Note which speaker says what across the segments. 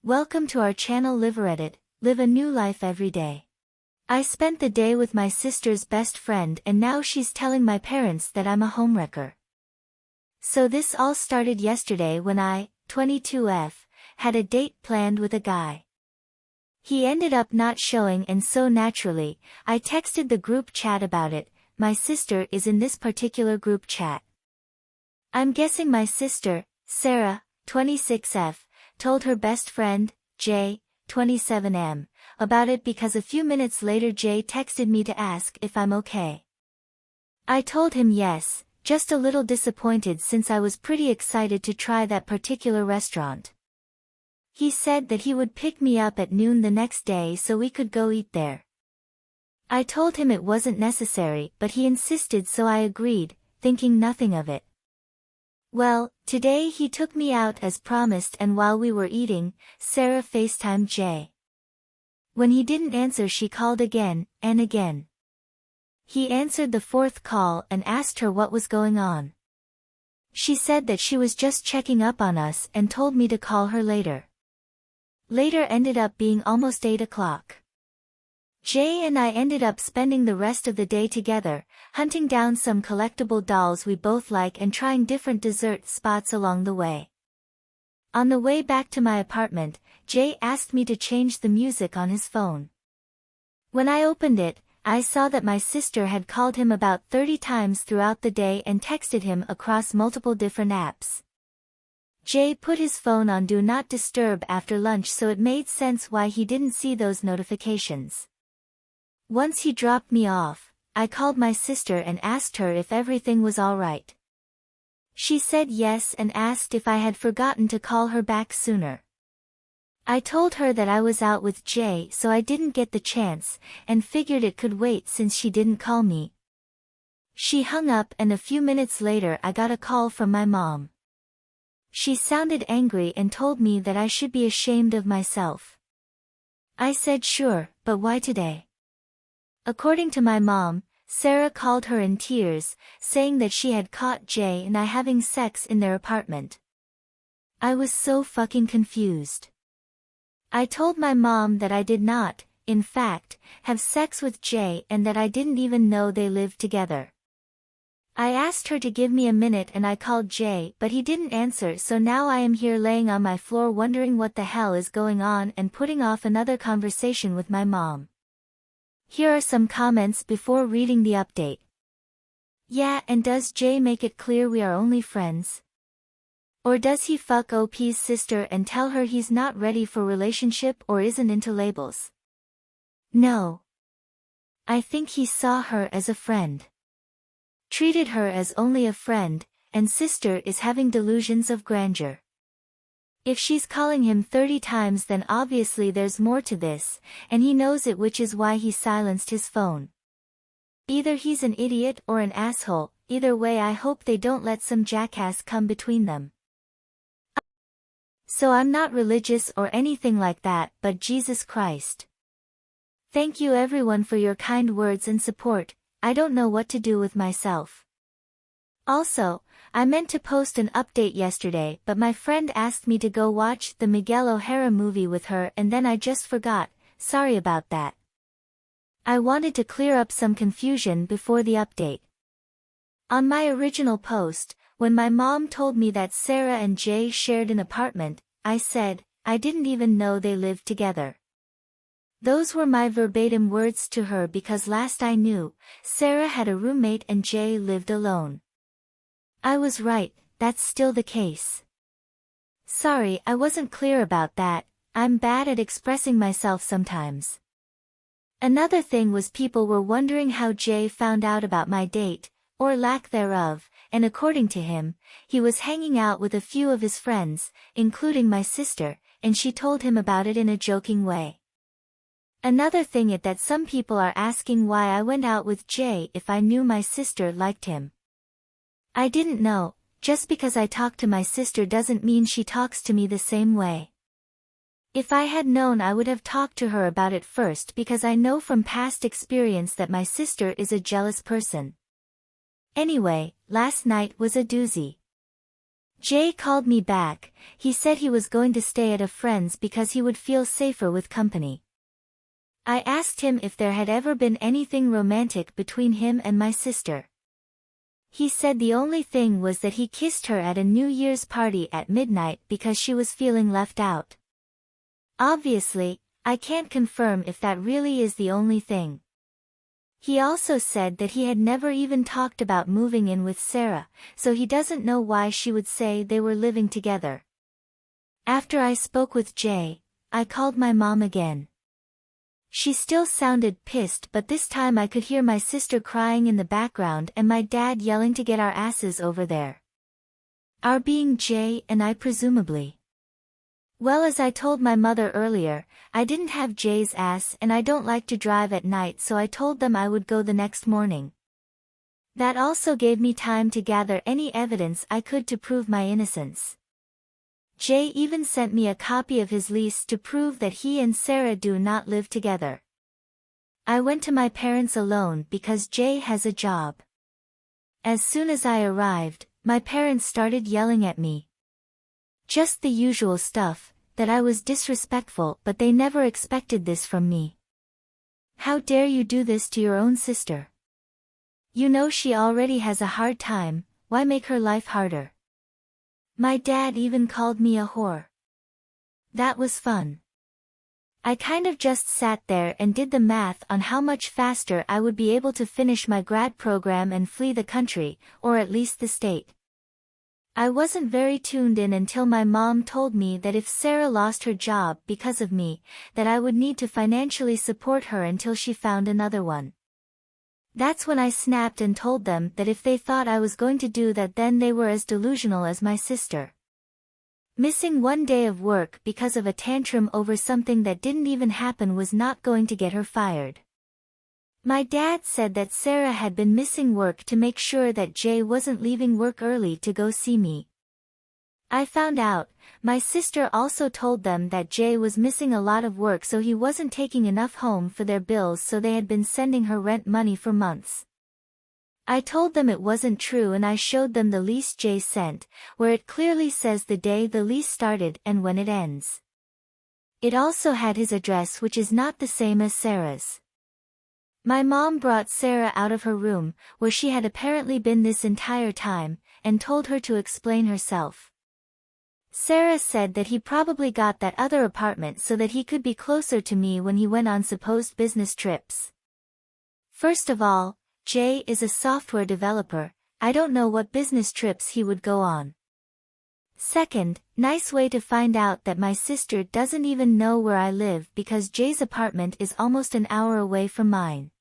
Speaker 1: Welcome to our channel Live a new life every day. I spent the day with my sister's best friend and now she's telling my parents that I'm a homewrecker. So this all started yesterday when I, 22F, had a date planned with a guy. He ended up not showing and so naturally, I texted the group chat about it. My sister is in this particular group chat. I'm guessing my sister, Sarah, 26F, told her best friend, Jay, 27M, about it because a few minutes later Jay texted me to ask if I'm okay. I told him yes, just a little disappointed since I was pretty excited to try that particular restaurant. He said that he would pick me up at noon the next day so we could go eat there. I told him it wasn't necessary but he insisted so I agreed, thinking nothing of it. Well, today he took me out as promised and while we were eating, Sarah FaceTimed Jay. When he didn't answer she called again, and again. He answered the fourth call and asked her what was going on. She said that she was just checking up on us and told me to call her later. Later ended up being almost 8 o'clock. Jay and I ended up spending the rest of the day together, hunting down some collectible dolls we both like and trying different dessert spots along the way. On the way back to my apartment, Jay asked me to change the music on his phone. When I opened it, I saw that my sister had called him about 30 times throughout the day and texted him across multiple different apps. Jay put his phone on Do Not Disturb after lunch so it made sense why he didn't see those notifications. Once he dropped me off, I called my sister and asked her if everything was all right. She said yes and asked if I had forgotten to call her back sooner. I told her that I was out with Jay so I didn't get the chance, and figured it could wait since she didn't call me. She hung up and a few minutes later I got a call from my mom. She sounded angry and told me that I should be ashamed of myself. I said sure, but why today? According to my mom, Sarah called her in tears, saying that she had caught Jay and I having sex in their apartment. I was so fucking confused. I told my mom that I did not, in fact, have sex with Jay and that I didn't even know they lived together. I asked her to give me a minute and I called Jay but he didn't answer so now I am here laying on my floor wondering what the hell is going on and putting off another conversation with my mom. Here are some comments before reading the update. Yeah, and does Jay make it clear we are only friends? Or does he fuck OP's sister and tell her he's not ready for relationship or isn't into labels? No. I think he saw her as a friend. Treated her as only a friend, and sister is having delusions of grandeur. If she's calling him 30 times then obviously there's more to this, and he knows it which is why he silenced his phone. Either he's an idiot or an asshole, either way I hope they don't let some jackass come between them. So I'm not religious or anything like that but Jesus Christ. Thank you everyone for your kind words and support, I don't know what to do with myself. Also, I meant to post an update yesterday but my friend asked me to go watch the Miguel O'Hara movie with her and then I just forgot, sorry about that. I wanted to clear up some confusion before the update. On my original post, when my mom told me that Sarah and Jay shared an apartment, I said, I didn't even know they lived together. Those were my verbatim words to her because last I knew, Sarah had a roommate and Jay lived alone. I was right, that's still the case. Sorry I wasn't clear about that, I'm bad at expressing myself sometimes. Another thing was people were wondering how Jay found out about my date, or lack thereof, and according to him, he was hanging out with a few of his friends, including my sister, and she told him about it in a joking way. Another thing is that some people are asking why I went out with Jay if I knew my sister liked him. I didn't know, just because I talk to my sister doesn't mean she talks to me the same way. If I had known I would have talked to her about it first because I know from past experience that my sister is a jealous person. Anyway, last night was a doozy. Jay called me back. He said he was going to stay at a friend's because he would feel safer with company. I asked him if there had ever been anything romantic between him and my sister. He said the only thing was that he kissed her at a New Year's party at midnight because she was feeling left out. Obviously, I can't confirm if that really is the only thing. He also said that he had never even talked about moving in with Sarah, so he doesn't know why she would say they were living together. After I spoke with Jay, I called my mom again. She still sounded pissed, but this time I could hear my sister crying in the background and my dad yelling to get our asses over there. Our being Jay and I presumably. Well, as I told my mother earlier, I didn't have Jay's ass and I don't like to drive at night, so I told them I would go the next morning. That also gave me time to gather any evidence I could to prove my innocence. Jay even sent me a copy of his lease to prove that he and Sarah do not live together. I went to my parents alone because Jay has a job. As soon as I arrived, my parents started yelling at me. Just the usual stuff, that I was disrespectful, but they never expected this from me. How dare you do this to your own sister? You know she already has a hard time, why make her life harder? My dad even called me a whore. That was fun. I kind of just sat there and did the math on how much faster I would be able to finish my grad program and flee the country, or at least the state. I wasn't very tuned in until my mom told me that if Sarah lost her job because of me, that I would need to financially support her until she found another one. That's when I snapped and told them that if they thought I was going to do that, then they were as delusional as my sister. Missing one day of work because of a tantrum over something that didn't even happen was not going to get her fired. My dad said that Sarah had been missing work to make sure that Jay wasn't leaving work early to go see me. I found out, my sister also told them that Jay was missing a lot of work, so he wasn't taking enough home for their bills, so they had been sending her rent money for months. I told them it wasn't true and I showed them the lease Jay sent, where it clearly says the day the lease started and when it ends. It also had his address, which is not the same as Sarah's. My mom brought Sarah out of her room, where she had apparently been this entire time, and told her to explain herself. Sarah said that he probably got that other apartment so that he could be closer to me when he went on supposed business trips. First of all, Jay is a software developer, I don't know what business trips he would go on. Second, nice way to find out that my sister doesn't even know where I live because Jay's apartment is almost an hour away from mine.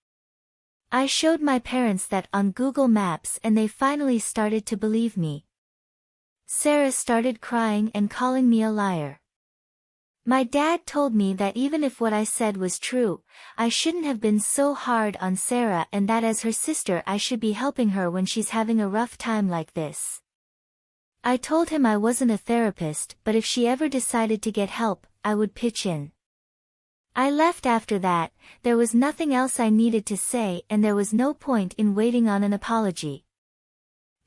Speaker 1: I showed my parents that on Google Maps and they finally started to believe me. Sarah started crying and calling me a liar. My dad told me that even if what I said was true, I shouldn't have been so hard on Sarah and that as her sister I should be helping her when she's having a rough time like this. I told him I wasn't a therapist, but if she ever decided to get help, I would pitch in. I left after that. There was nothing else I needed to say and there was no point in waiting on an apology.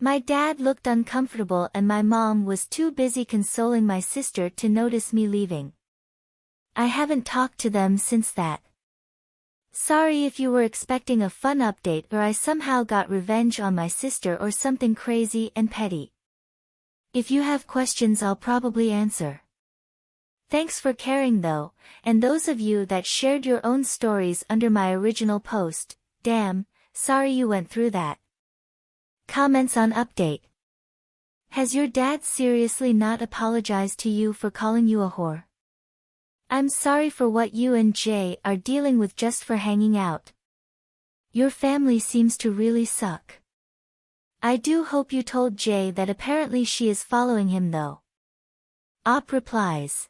Speaker 1: My dad looked uncomfortable and my mom was too busy consoling my sister to notice me leaving. I haven't talked to them since that. Sorry if you were expecting a fun update or I somehow got revenge on my sister or something crazy and petty. If you have questions I'll probably answer. Thanks for caring though, and those of you that shared your own stories under my original post, damn, sorry you went through that. Comments on update. Has your dad seriously not apologized to you for calling you a whore? I'm sorry for what you and Jay are dealing with just for hanging out. Your family seems to really suck. I do hope you told Jay that apparently she is following him though. Op replies.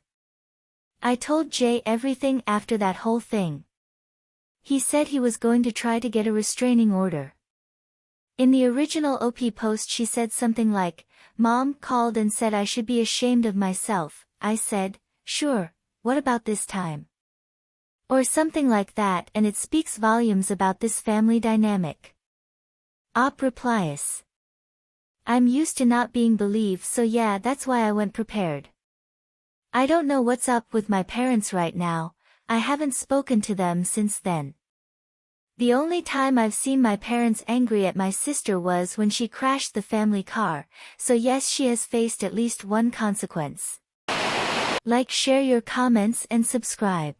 Speaker 1: I told Jay everything after that whole thing. He said he was going to try to get a restraining order. In the original OP post she said something like, Mom called and said I should be ashamed of myself. I said, sure, what about this time? Or something like that, and it speaks volumes about this family dynamic. Op replies. I'm used to not being believed, so yeah, that's why I went prepared. I don't know what's up with my parents right now, I haven't spoken to them since then. The only time I've seen my parents angry at my sister was when she crashed the family car, so yes, she has faced at least one consequence. Like, share your comments and subscribe.